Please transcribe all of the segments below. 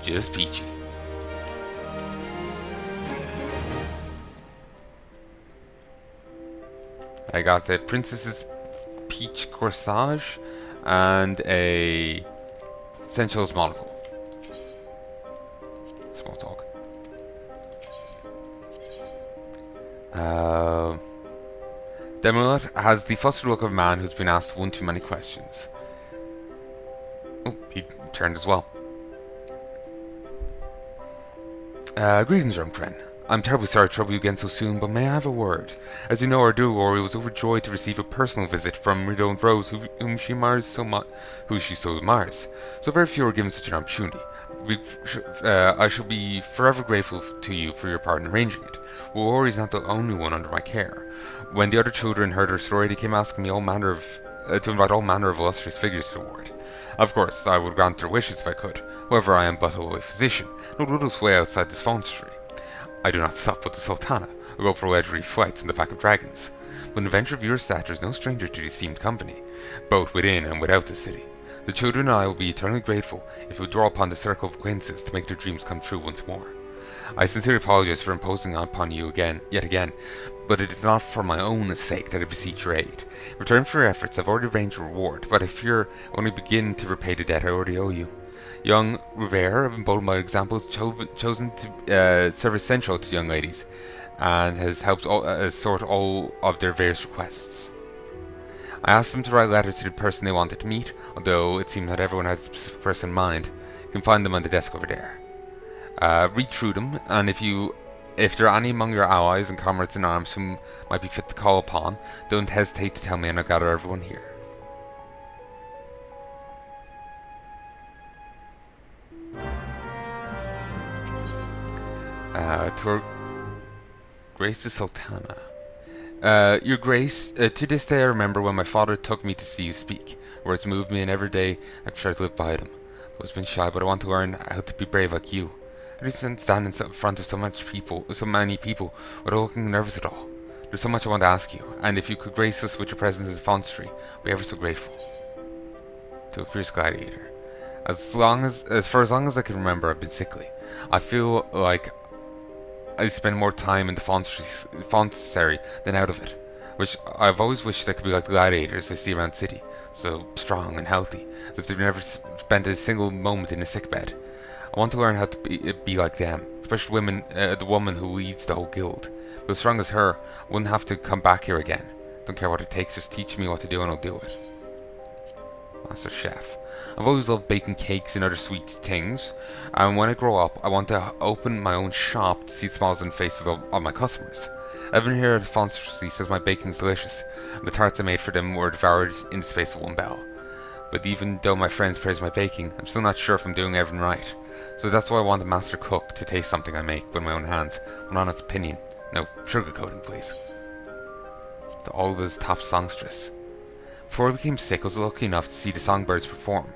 Just peachy. I got the Princess's Peach Corsage and a Sensual's Monocle. Small talk. Demolet has the flustered look of a man who's been asked one too many questions. Oh, he turned as well. Greetings, young friend. I'm terribly sorry to trouble you again so soon, but may I have a word? As you know, our Duori was overjoyed to receive a personal visit from renowned Rose, whom she admires so much, who she so admires. So very few are given such an opportunity. I shall be forever grateful to you for your part in arranging it. Rory is not the only one under my care. When the other children heard her story, they came asking me to invite all manner of illustrious figures to the ward. Of course, I would grant their wishes if I could. However, I am but a lay physician, no little way outside this monastery. I do not sup with the Sultana, or go for legendary flights in the pack of dragons. But an adventurer of your stature is no stranger to the esteemed company, both within and without the city. The children and I will be eternally grateful if you draw upon the circle of acquaintances to make their dreams come true once more. I sincerely apologize for imposing upon you yet again, but it is not for my own sake that I beseech your aid. In return for your efforts, I've already arranged a reward, but I fear I only begin to repay the debt I already owe you. Young Rivera, emboldened by example, has chosen to serve essential to young ladies, and has helped sort all of their various requests. I asked them to write letters to the person they wanted to meet, although it seems not everyone has a specific person in mind. You can find them on the desk over there. Read through them, and if there are any among your allies and comrades in arms whom might be fit to call upon, don't hesitate to tell me and I'll gather everyone here. To her Grace the Sultana. Your Grace, to this day I remember when my father took me to see you speak. Words moved me, and every day I've tried to live by them. I've always been shy, but I want to learn how to be brave like you. I didn't stand in front of so many people, without looking nervous at all. There's so much I want to ask you, and if you could grace us with your presence as Fontry, I'd be ever so grateful. To a fierce gladiator. For as long as I can remember, I've been sickly. I feel like I spend more time in the Fontary than out of it, which I've always wished I could be like the gladiators I see around the city, so strong and healthy, that they've never spent a single moment in a sickbed. I want to learn how to be like them, especially the woman who leads the whole guild. But as strong as her, I wouldn't have to come back here again. Don't care what it takes, just teach me what to do and I'll do it. Master Chef. I've always loved baking cakes and other sweet things, and when I grow up, I want to open my own shop to see the smiles and faces of my customers. Everyone here at the Fontry says my baking's delicious, and the tarts I made for them were devoured in the space of one bell. But even though my friends praise my baking, I'm still not sure if I'm doing everything right. So that's why I want the master cook to taste something I make with my own hands, an honest opinion. No sugarcoating, please. The Ul'dah's top songstress. Before I became sick, I was lucky enough to see the songbirds perform.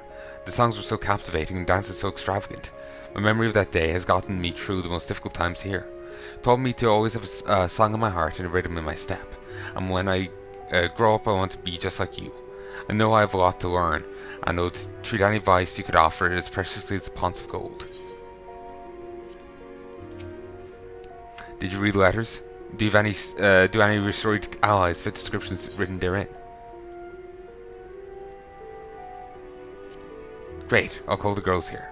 The songs were so captivating and dances so extravagant. My memory of that day has gotten me through the most difficult times here. It taught me to always have a song in my heart and a rhythm in my step. And when I grow up, I want to be just like you. I know I have a lot to learn, and I would treat any advice you could offer as preciously as a pounce of gold. Did you read letters? Do any of your storied allies fit descriptions written therein? Great, I'll call the girls here.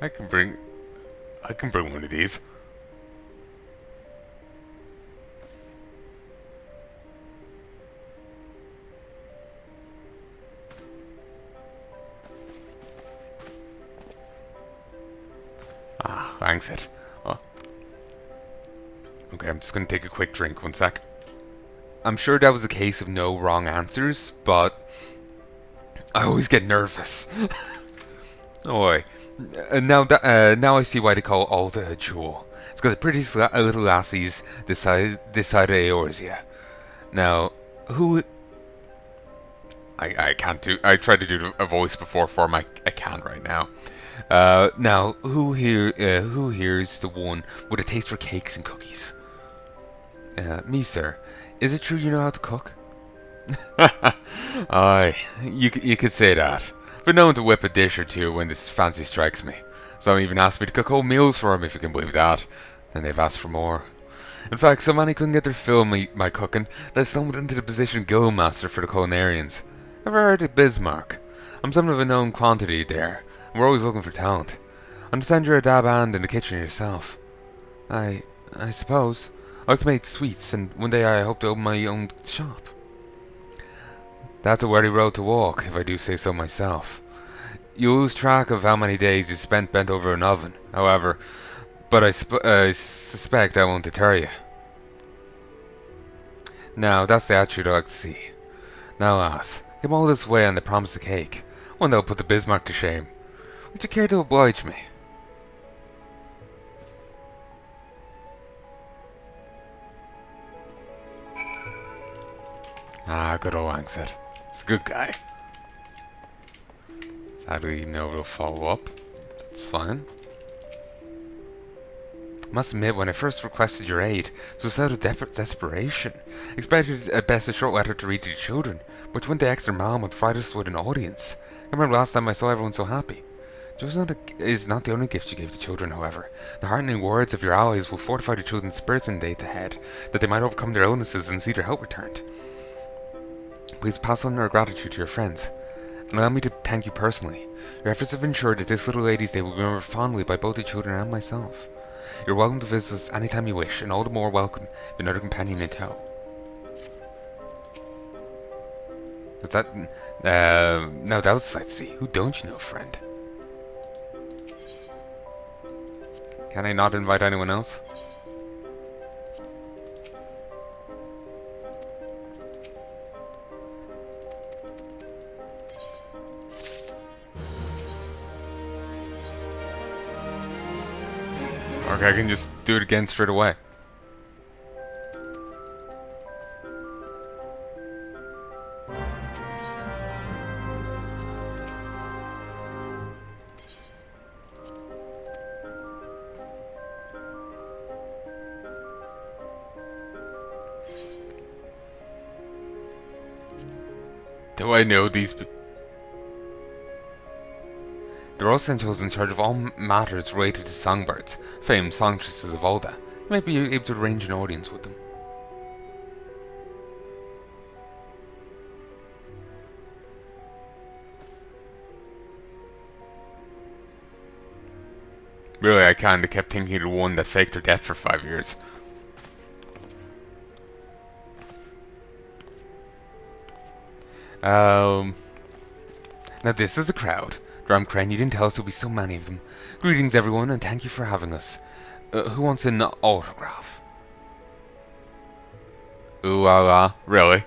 I can bring one of these. Thanks it. Oh. Okay, I'm just gonna take a quick drink, one sec. I'm sure that was a case of no wrong answers, but I always get nervous. Oh boy. Now I see why they call Ul'dah a jewel. It's got the prettiest little lassies this side of Eorzea. Now, who... I can't do... I tried to do a voice before for him. I can't right now. Now, who here is the one with a taste for cakes and cookies? Me, sir. Is it true you know how to cook? Aye, you could say that. But known to whip a dish or two when this fancy strikes me. Some even asked me to cook whole meals for them, if you can believe that. Then they've asked for more. In fact, so many couldn't get their fill of my cooking that I stumbled into the position of Guildmaster for the culinarians. Ever heard of Bismarck? I'm something of a known quantity there, and we're always looking for talent. Understand you're a dab hand in the kitchen yourself. I suppose. I like to make sweets, and one day I hope to open my own shop. That's a weary road to walk, if I do say so myself. You lose track of how many days you spent bent over an oven, however, but I suspect I won't deter you. Now, that's the attitude I like to see. Now, lass, come all this way on the promise of cake. One that'll put the Bismarck to shame. Would you care to oblige me? Ah, good old Angset. He's a good guy. Sadly, no real follow-up. That's fine. Must admit, when I first requested your aid, it was out of desperation. Expected at best a short letter to read to the children, but went the extra mile and provided us with an audience. I remember last time I saw everyone so happy. Joe is not the only gift you gave to children, however. The heartening words of your allies will fortify the children's spirits in the days ahead, that they might overcome their illnesses and see their help returned. Please pass on our gratitude to your friends, and allow me to thank you personally. Your efforts have ensured that this little lady's day will be remembered fondly by both the children and myself. You're welcome to visit us anytime you wish, and all the more welcome if another companion in tow. But that... now that was a sight to see. Who don't you know, friend? Can I not invite anyone else? Okay, I can just do it again straight away. Do I know these people? The Royal Sentinels in charge of all matters related to songbirds, famed songstresses of Ul'dah. You might be able to arrange an audience with them. Really, I kinda kept thinking of the one that faked her death for 5 years. Now this is a crowd. Drumcrane, you didn't tell us there'll be so many of them. Greetings, everyone, and thank you for having us. Who wants an autograph? Ooh la la. Really?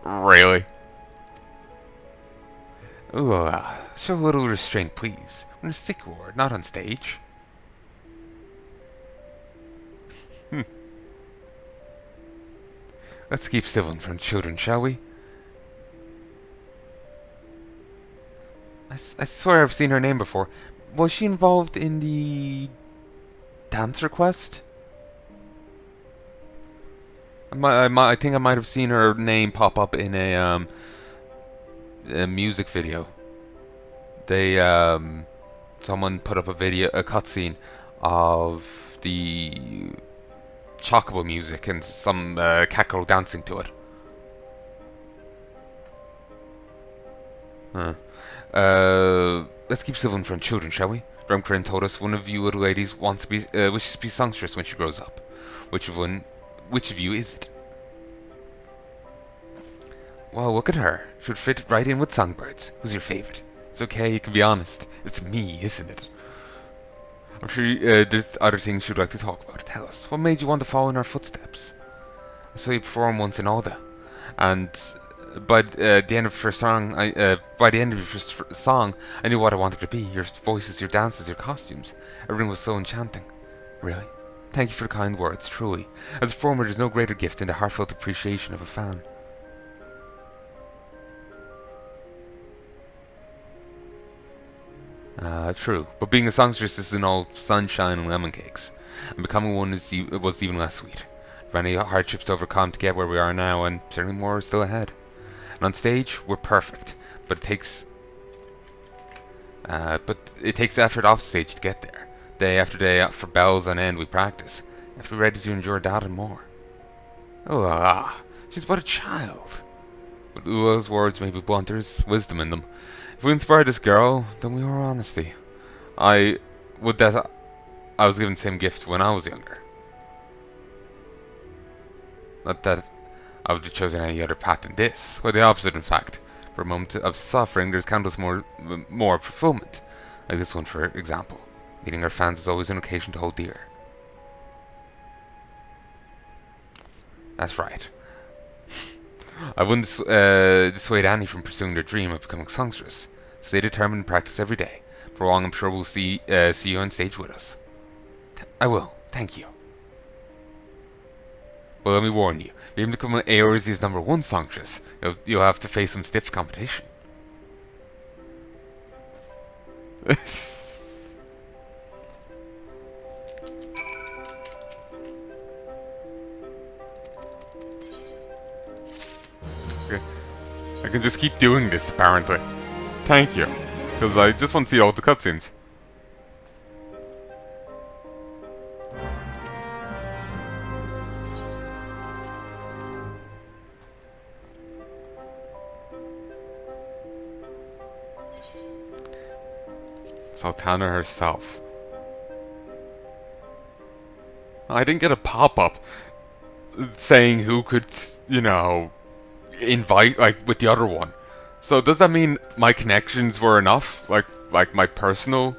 Really? Ooh la la. Show a little restraint, please. We're in a sick ward, not on stage. Let's keep civil in front of children, shall we? I swear I've seen her name before. Was she involved in the dance request? I think I might have seen her name pop up in a music video. They someone put up a cutscene of the Chocobo music and some cat girl dancing to it. Huh. Let's keep civil in front of children, shall we? Drumcrane told us one of you little ladies wishes to be songstress when she grows up. Which of you is it? Well, look at her. She would fit right in with songbirds. Who's your favorite? It's okay, you can be honest. It's me, isn't it? I'm sure there's other things you'd like to talk about. Tell us. What made you want to follow in our footsteps? I saw you perform once in Ul'dah, and the end of your first song, by the end of your first song, I knew what I wanted to be. Your voices, your dances, your costumes. Everything was so enchanting. Really? Thank you for the kind words, truly. As a performer, there's no greater gift than the heartfelt appreciation of a fan. True. But being a songstress isn't all sunshine and lemon cakes. And becoming one was even less sweet. There are many hardships to overcome to get where we are now, and certainly more still ahead. And on stage, we're perfect, but it takes effort off stage to get there. Day after day, for bells on end, we practice. You have to be ready to endure that and more. Ul'dah, she's but a child. But Ul'dah's words may be blunt, there's wisdom in them. If we inspire this girl, then we are honesty. I was given the same gift when I was younger. Not that I would have chosen any other path than this. Quite the opposite, in fact. For a moment of suffering, there's countless more fulfillment. Like this one, for example. Meeting our fans is always an occasion to hold dear. That's right. I wouldn't dissuade Annie from pursuing their dream of becoming songstress. Stay determined and practice every day. For long, I'm sure we'll see you on stage with us. I will. Thank you. But let me warn you. If you aim to become Eorze's #1 songstress, you'll have to face some stiff competition. I can just keep doing this, apparently. Thank you. Because I just want to see all the cutscenes. Sultana herself. I didn't get a pop-up saying who could, invite, with the other one. So does that mean my connections were enough? Like my personal...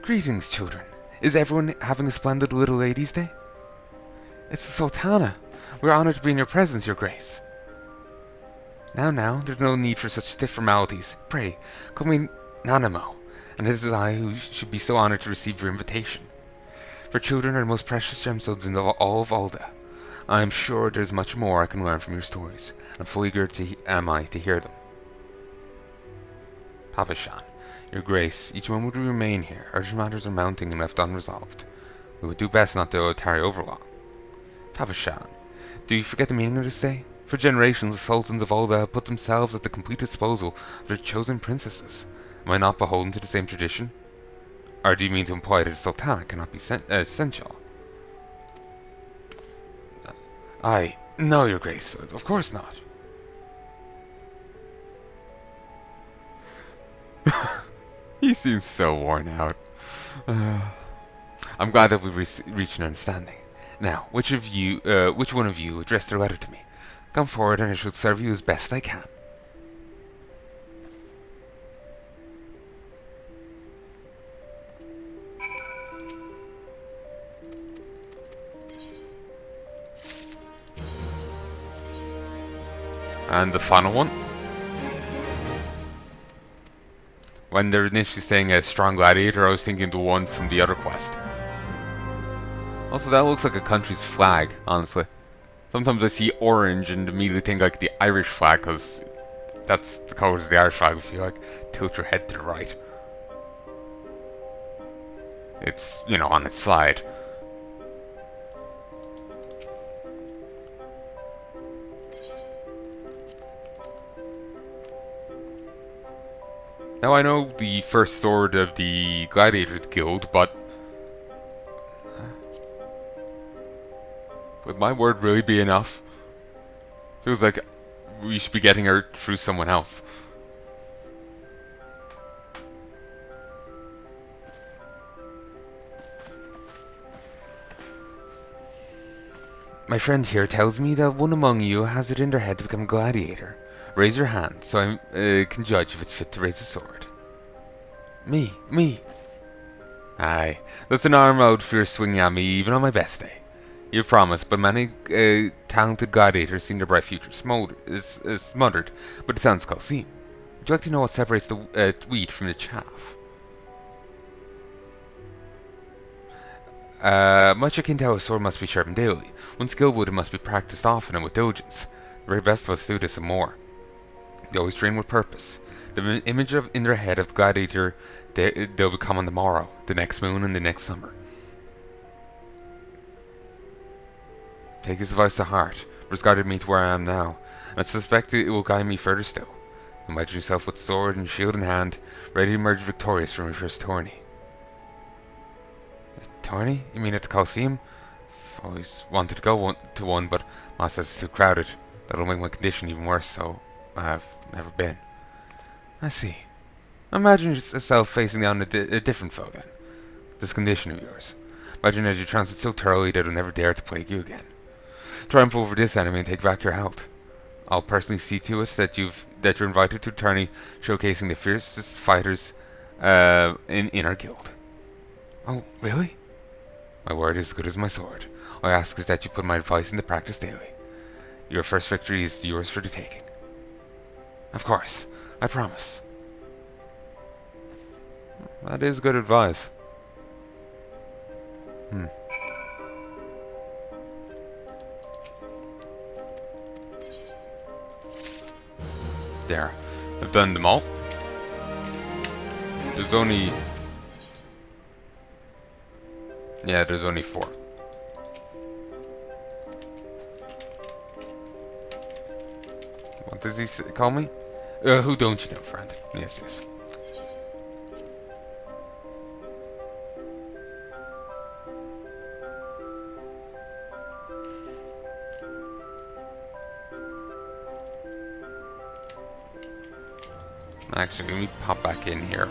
Greetings, children. Is everyone having a splendid little ladies' day? It's the Sultana. We're honored to be in your presence, your grace. Now, there's no need for such stiff formalities. Pray, call me Nanamo, and it is I who should be so honored to receive your invitation. For children are the most precious gemstones in all of Ul'dah. I am sure there's much more I can learn from your stories, and fully eager am I to hear them. Pavashan, your grace, each moment we remain here, urgent matters are mounting and left unresolved. We would do best not to tarry overlong. Pavashan, do you forget the meaning of this day? For generations, the sultans of Ul'dah have put themselves at the complete disposal of their chosen princesses. Am I not beholden to the same tradition? Or do you mean to imply that the Sultana cannot be essential? No, your grace, of course not. He seems so worn out. I'm glad that we've reached an understanding. Now, which one of you addressed their letter to me? Come forward and I shall serve you as best I can. And the final one? When they're initially saying a strong gladiator, I was thinking the one from the other quest. Also, that looks like a country's flag, honestly. Sometimes I see orange and immediately think like the Irish flag, because that's the colors of the Irish flag if you tilt your head to the right. It's, on its side. Now I know the first sword of the Gladiators Guild, but would my word really be enough? Feels like we should be getting her through someone else. My friend here tells me that one among you has it in their head to become a gladiator. Raise your hand, so I can judge if it's fit to raise a sword. Me. Aye, that's an arm I would fear swinging at me even on my best day. You promised, but many talented gladiators seeing their bright future smothered, but it sounds Colosseum. Would you like to know what separates the wheat from the chaff? Much akin to how a sword must be sharpened daily. One skilled wood, it must be practiced often and with diligence. The very best of us do this and more. They always train with purpose. The image in their head of the gladiator they'll become on the morrow, the next moon, and the next summer. Take his advice to heart, for it's guided me to where I am now, and I suspect it will guide me further still. Imagine yourself with sword and shield in hand, ready to emerge victorious from your first tourney. A tourney? You mean at the Colosseum? I've always wanted to go to one, but Ma says it's too crowded. That'll make my condition even worse, so I have never been. I see. Imagine yourself facing down a different foe then. This condition of yours. Imagine as you transit so thoroughly that it'll never dare to plague you again. Triumph over this enemy and take back your health. I'll personally see to it that you're invited to a tourney showcasing the fiercest fighters in our guild. Oh, really? My word is as good as my sword. All I ask is that you put my advice into practice daily. Your first victory is yours for the taking. Of course, I promise. That is good advice. There. I've done them all. There's only... Yeah, there's only 4. What does he call me? Who don't you know, friend? Yes, yes. Actually, let me pop back in here.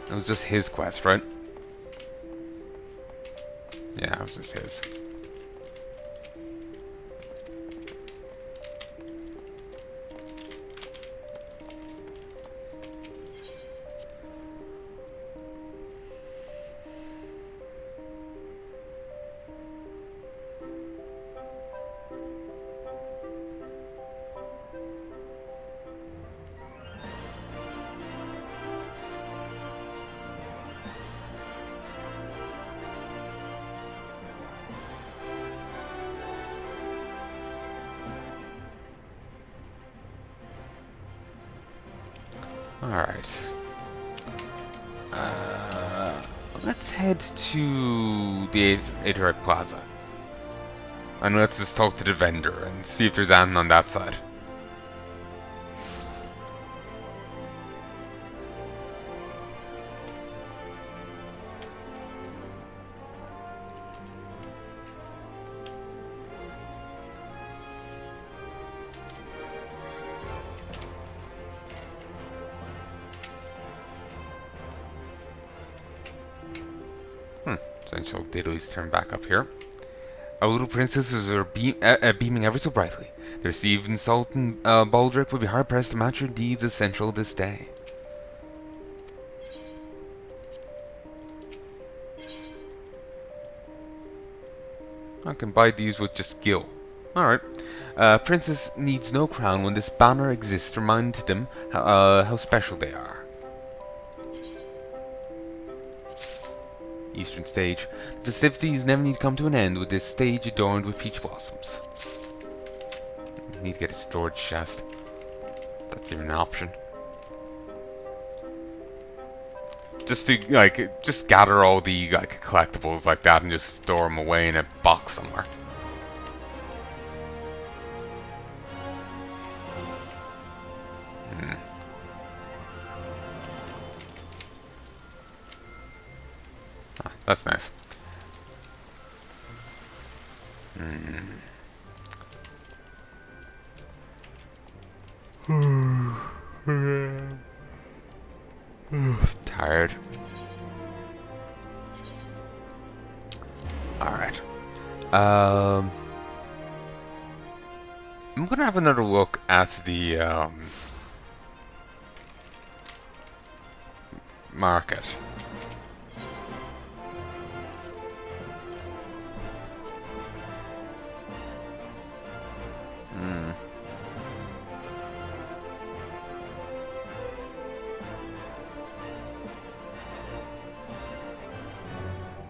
It was just his quest, right? Yeah, it was just his. Alright. Let's head to the Adriatic Plaza. And let's just talk to the vendor and see if there's anything on that side. Essential diddlies turn back up here. Our little princesses are beaming ever so brightly. Their Stephen, Sultan, Baldric will be hard pressed to match your deeds essential this day. I can buy these with just skill. Alright. Princess needs no crown when this banner exists. Remind them how special they are. Eastern stage. The festivities never need to come to an end with this stage adorned with peach blossoms. Need to get a storage chest. That's even an option. Just to just gather all the collectibles like that and just store them away in a box somewhere. That's nice. Tired. Alright. I'm gonna have another look at the market.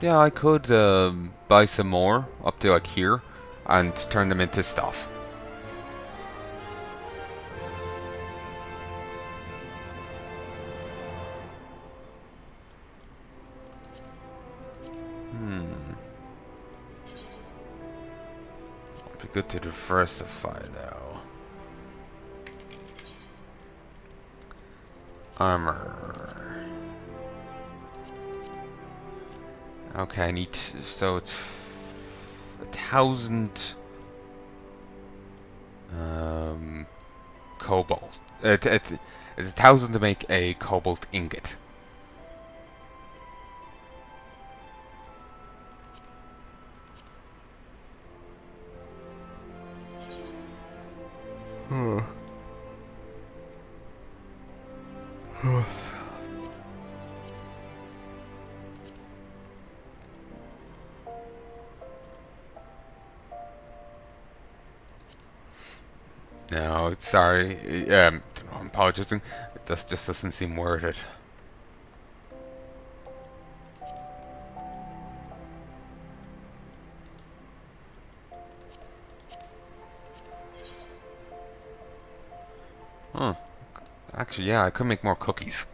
Yeah, I could buy some more up to like here and turn them into stuff. Be good to diversify though. Armor. Okay, I need so it's 1,000 cobalt. It's 1,000 to make a cobalt ingot. No, sorry. I'm apologizing. It just doesn't seem worth it. Huh. Actually, yeah, I could make more cookies.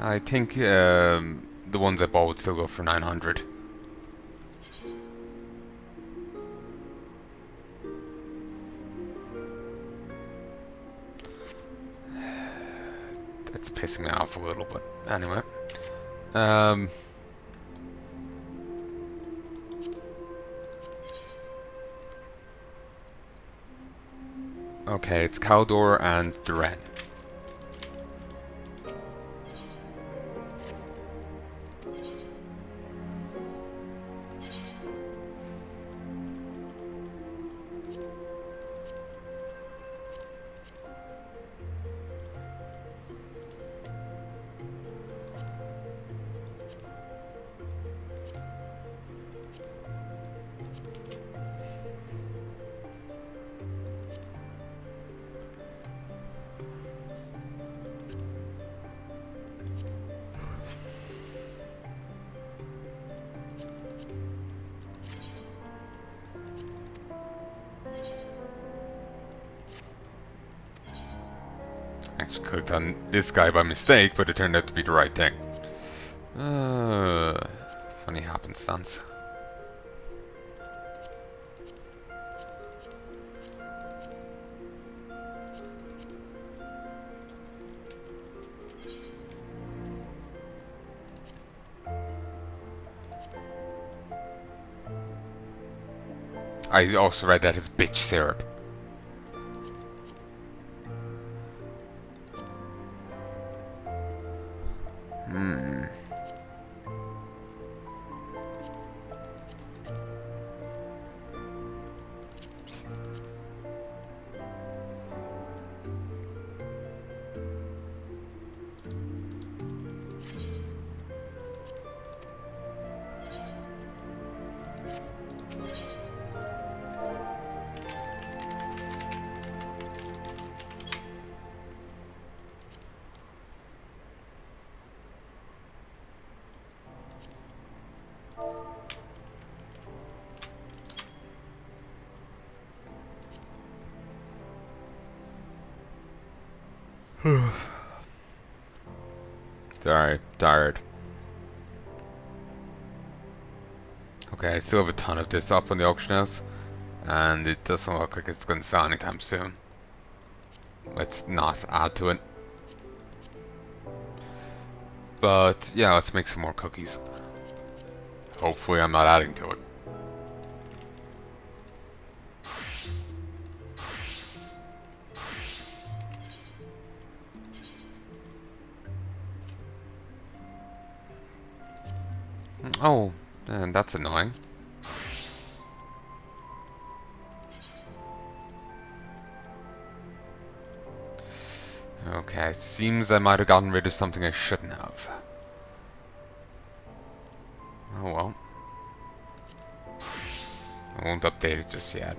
I think the ones I bought would still go for 900. That's pissing me off a little, but anyway. Okay, it's Caldor and Duran. Actually, could have done this guy by mistake, but it turned out to be the right thing. Funny happenstance. I also read that as bitch syrup. Sorry, tired. Okay, I still have a ton of this up on the auction house, and it doesn't look like it's going to sell anytime soon. Let's not add to it. But yeah, let's make some more cookies. Hopefully I'm not adding to it. Oh, And that's annoying. Okay, seems I might have gotten rid of something I shouldn't have. Oh well. I won't update it just yet.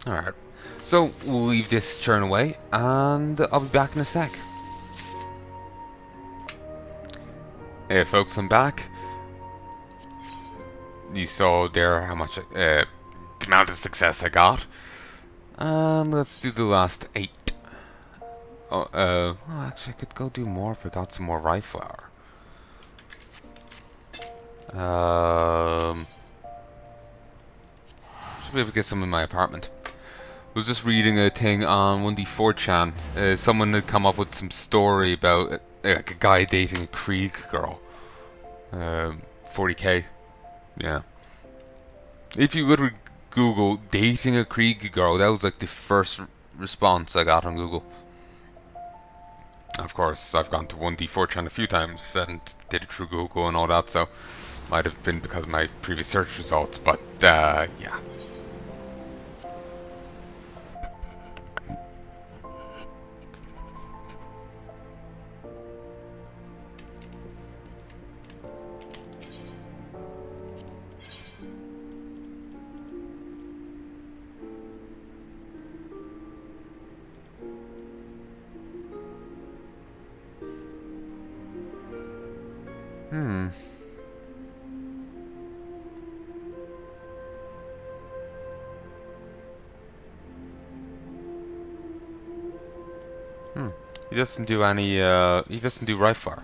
Alright, so we'll leave this churn away, and I'll be back in a sec. Hey folks, I'm back. You saw there how much, the amount of success I got. And let's do the last 8. Well, actually I could go do more if I got some more rye flour. Should be able to get some in my apartment. I was just reading a thing on 1D4chan. Someone had come up with some story about like a guy dating a Krieg girl. 40k. Yeah. If you would Google dating a Krieg girl, that was like the first response I got on Google. Of course, I've gone to 1D4chan a few times and did it through Google and all that, so might have been because of my previous search results, but yeah. He doesn't do any, he doesn't do rye flour.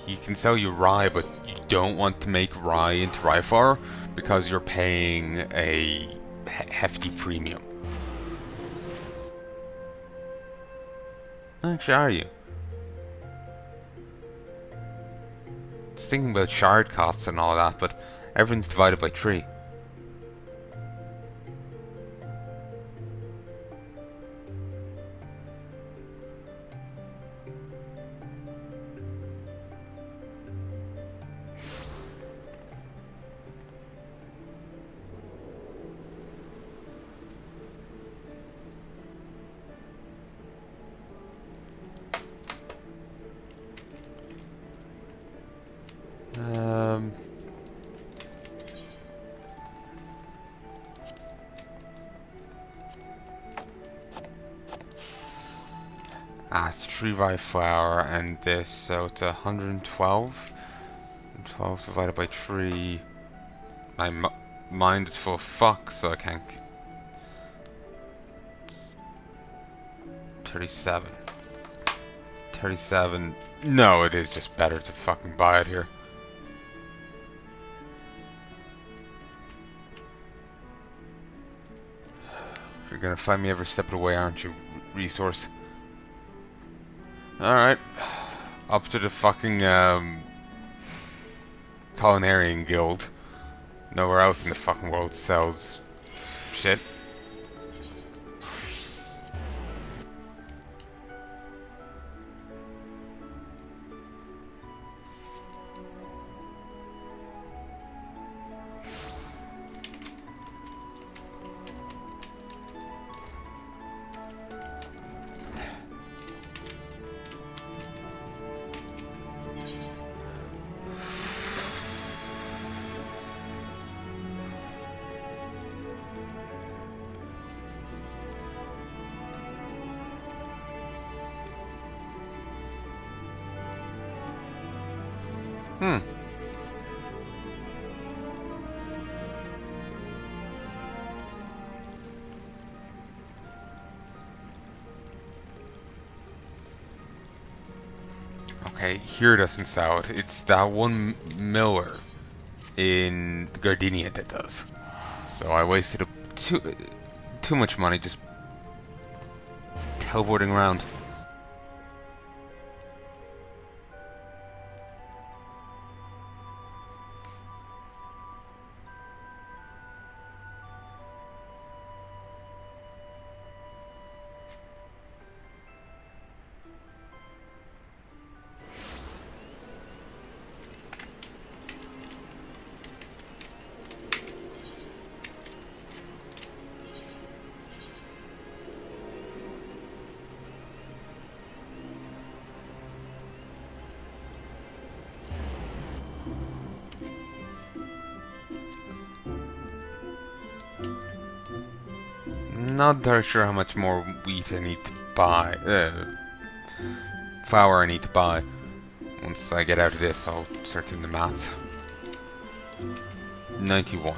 He can sell you rye, but you don't want to make rye into rye flour because you're paying a hefty premium. Actually, are you? Just thinking about shard costs and all that, but everything's divided by 3. It's 3 rye flour and this, so it's 112. 12 divided by 3. My mind is full of fuck, so I can't. 37. 37. No, it is just better to fucking buy it here. You're gonna find me every step of the way, aren't you, resource? Alright. Up to the fucking, Culinarian Guild. Nowhere else in the fucking world sells shit. Okay, here doesn't sell it. It's that one miller in Gridania that does. So I wasted too much money just teleporting around. Not entirely sure how much more wheat I need to buy. Flour I need to buy. Once I get out of this, I'll start doing the maths. 91.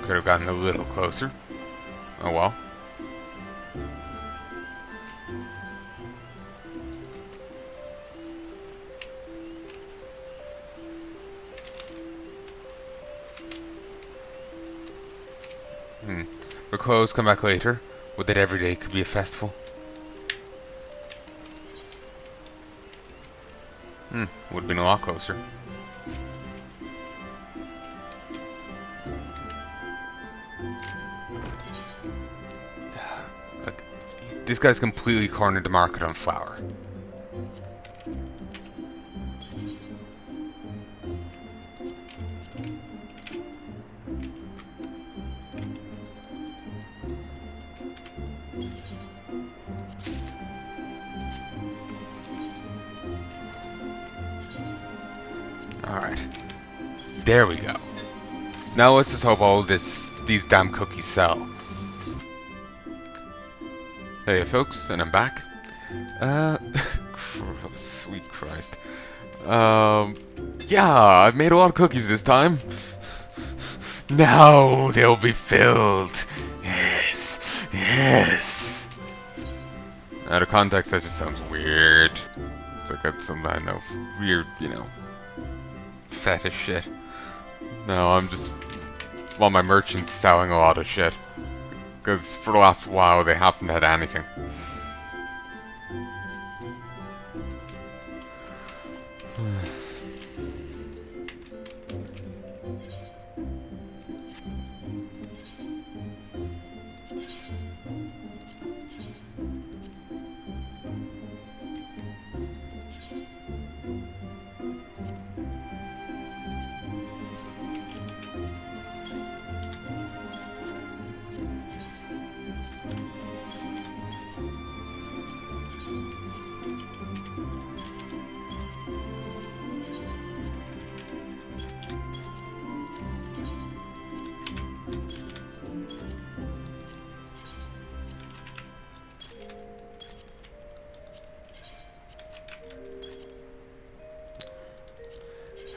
Could have gotten a little closer. Oh well. We're closed, come back later. Would that every day could be a festival? Would have been a lot closer. This guy's completely cornered the market on flour. Alright. There we go. Now let's just hope all these damn cookies sell. Hey folks, and I'm back. Sweet Christ. Yeah, I've made a lot of cookies this time. Now they'll be filled. Yes, yes. Out of context, that just sounds weird. It's like that's some kind of weird, fetish shit. No, I'm just want my merchants selling a lot of shit. Because for the last while, they haven't had anything.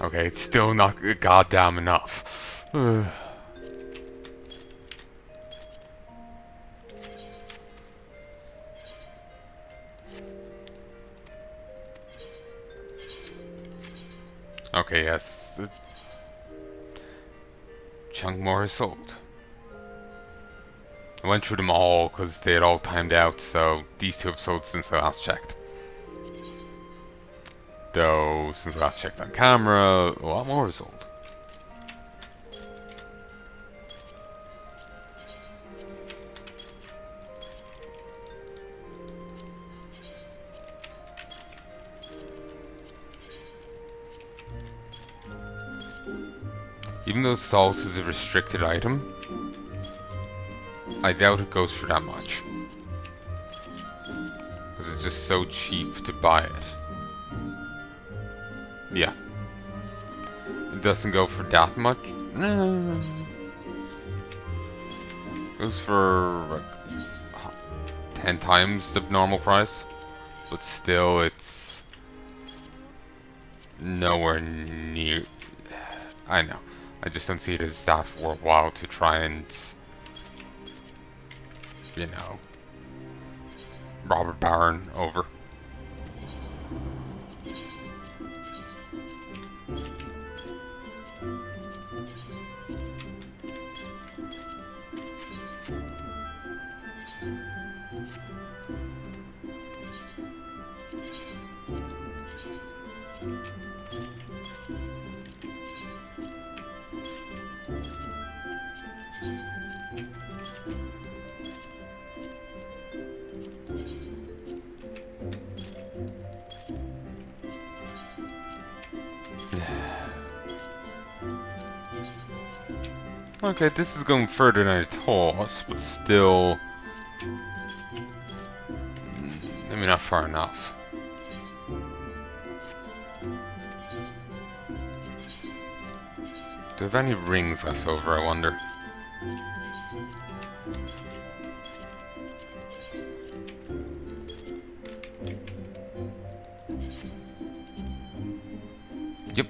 Okay, it's still not goddamn enough. Okay, yes. The chunk more is sold. I went through them all because they had all timed out, so these two have sold since I last checked. Though, since I last checked on camera, a lot more is sold. Even though salt is a restricted item, I doubt it goes for that much. Because it's just so cheap to buy it. Yeah. It doesn't go for that much. It goes for like 10 times the normal price. But still, it's nowhere near. I know. I just don't see it as that worthwhile to try and, you know, rob a baron over. Okay, this is going further than I thought, but still, maybe not far enough. Do I have any rings left over, I wonder? Yep.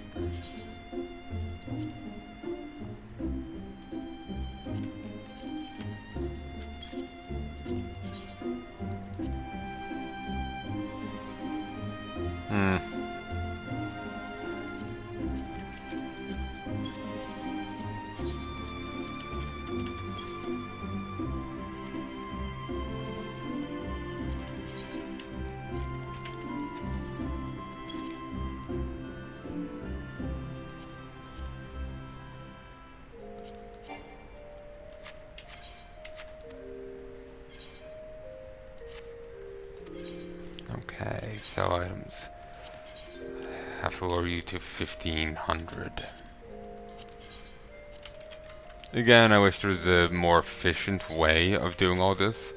Okay, sell items. Have to lower you to 1500. Again, I wish there was a more efficient way of doing all this.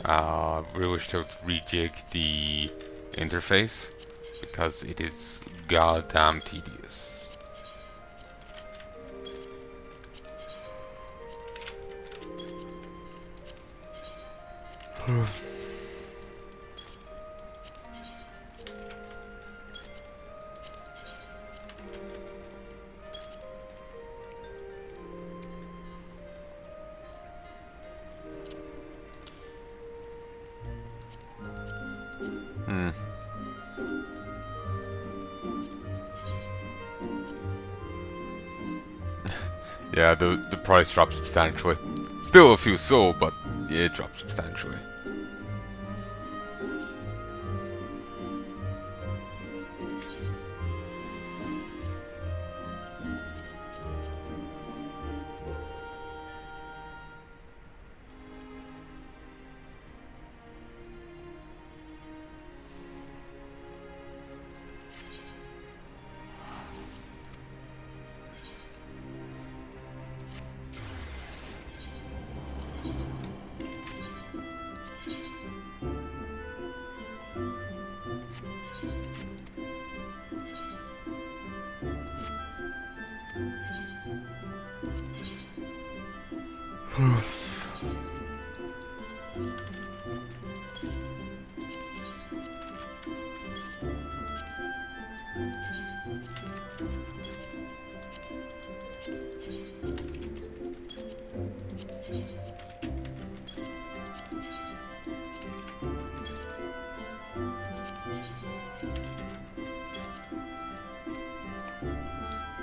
Really wish to rejig the interface because it is goddamn tedious. Yeah, the price dropped substantially. Still a few sold, but yeah, it dropped substantially.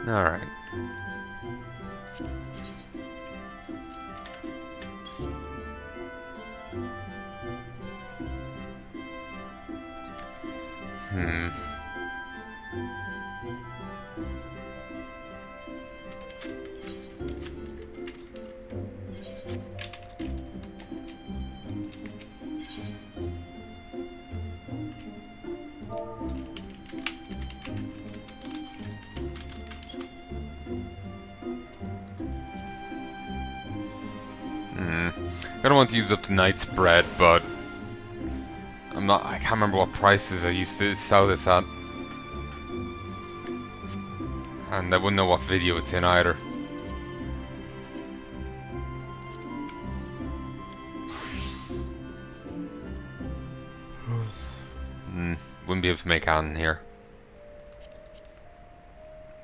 All right. I don't want to use up the night's bread, but I can't remember what prices I used to sell this at. And I wouldn't know what video it's in either. Wouldn't be able to make on here.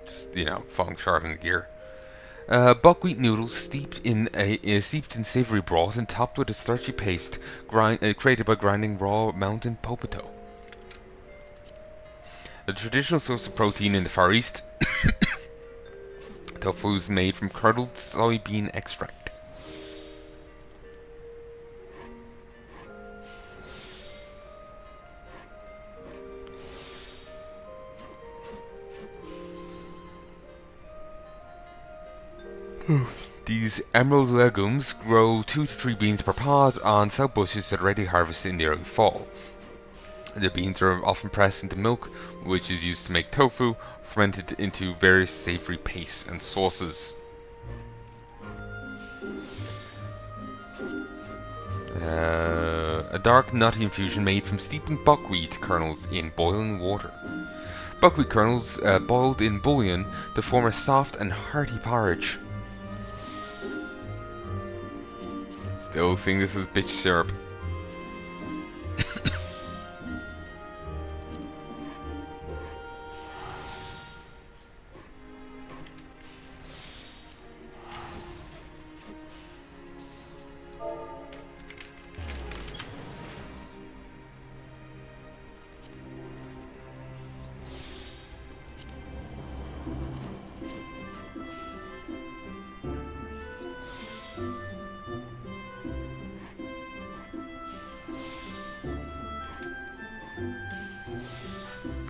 Just, you know, falling short in the gear. Buckwheat noodles steeped in savory broth and topped with a starchy paste created by grinding raw mountain potato. A traditional source of protein in the Far East, tofu is made from curdled soybean extract. These emerald legumes grow 2 to 3 beans per pod on south bushes that are ready to harvest in the early fall. The beans are often pressed into milk, which is used to make tofu, fermented into various savory pastes and sauces. A dark nutty infusion made from steeping buckwheat kernels in boiling water. Buckwheat kernels boiled in bouillon to form a soft and hearty porridge. Still think this is bitch syrup.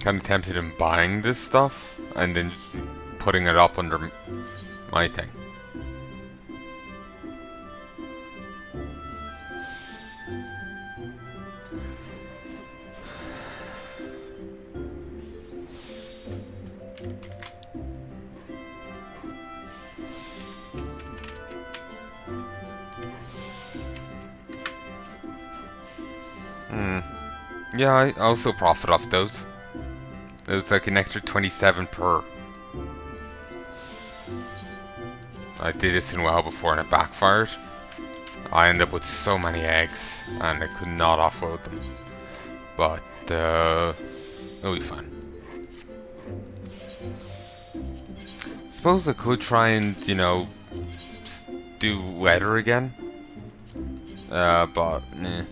Kind of tempted in buying this stuff and then just putting it up under my thing. Yeah, I also profit off those. It's like an extra 27 per. I did this in WoW before and it backfired. I ended up with so many eggs and I could not offload them. But, it'll be fine. Suppose I could try and, you know, do weather again. But, nah.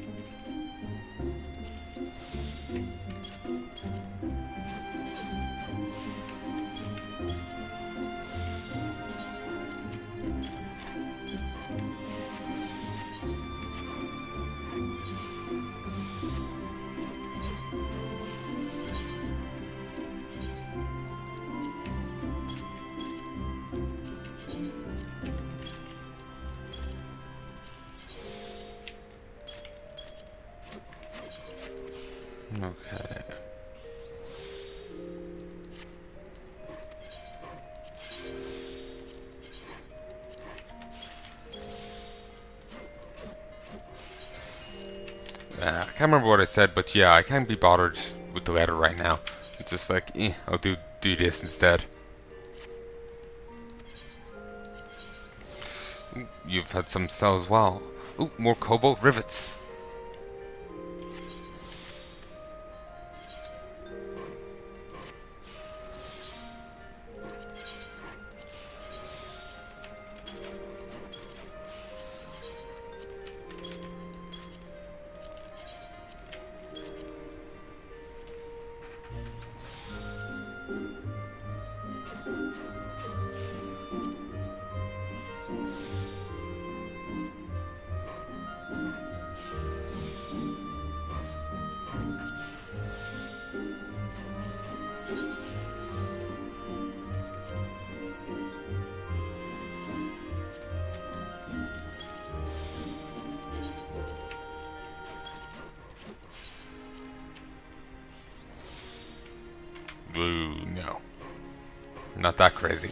Okay. I can't remember what I said, but yeah, I can't be bothered with the weather right now. It's just like, I'll do this instead. Ooh, you've had some cells as well. Ooh, more cobalt rivets. Ooh, no. Not that crazy.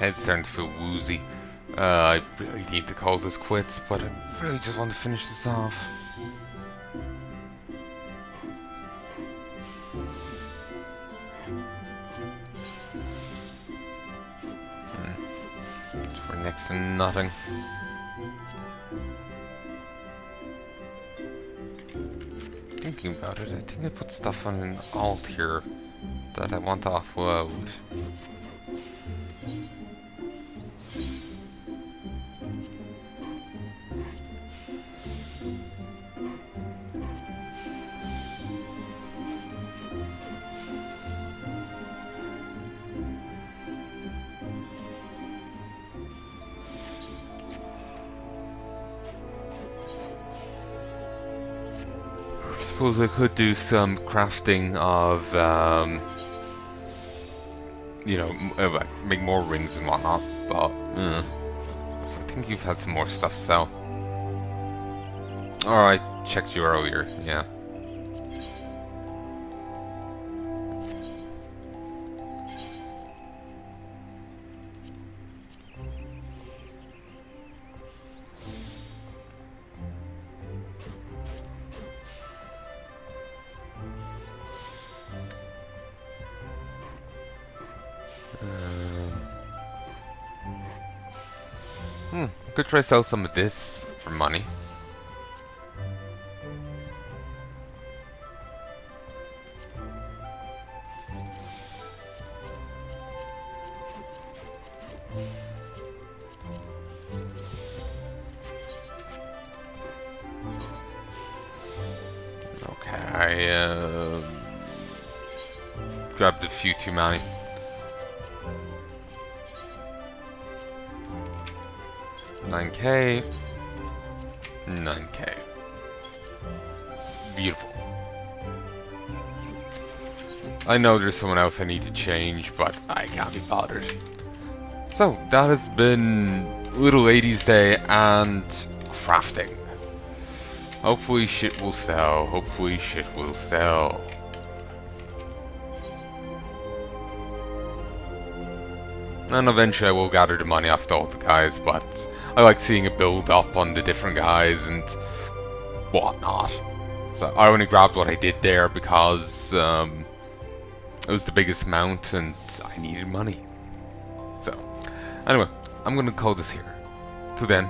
Head's starting to feel woozy. I really need to call this quits, but I really just want to finish this off. We're next to nothing. Thinking about it, I think I put stuff on an alt here that I want to offload. I suppose I could do some crafting of, you know, make more rings and whatnot, but, so I think you've had some more stuff, so. Alright, checked you earlier, yeah. I could try sell some of this for money. Okay, I grabbed a few too many. $9K. $9K. Beautiful. I know there's someone else I need to change, but I can't be bothered. So, that has been Little Lady's Day and crafting. Hopefully shit will sell. Hopefully shit will sell. And eventually I will gather the money off all the guys, but I like seeing it build up on the different guys and whatnot. So I only grabbed what I did there because it was the biggest amount and I needed money. So, anyway, I'm gonna call this here. Till then.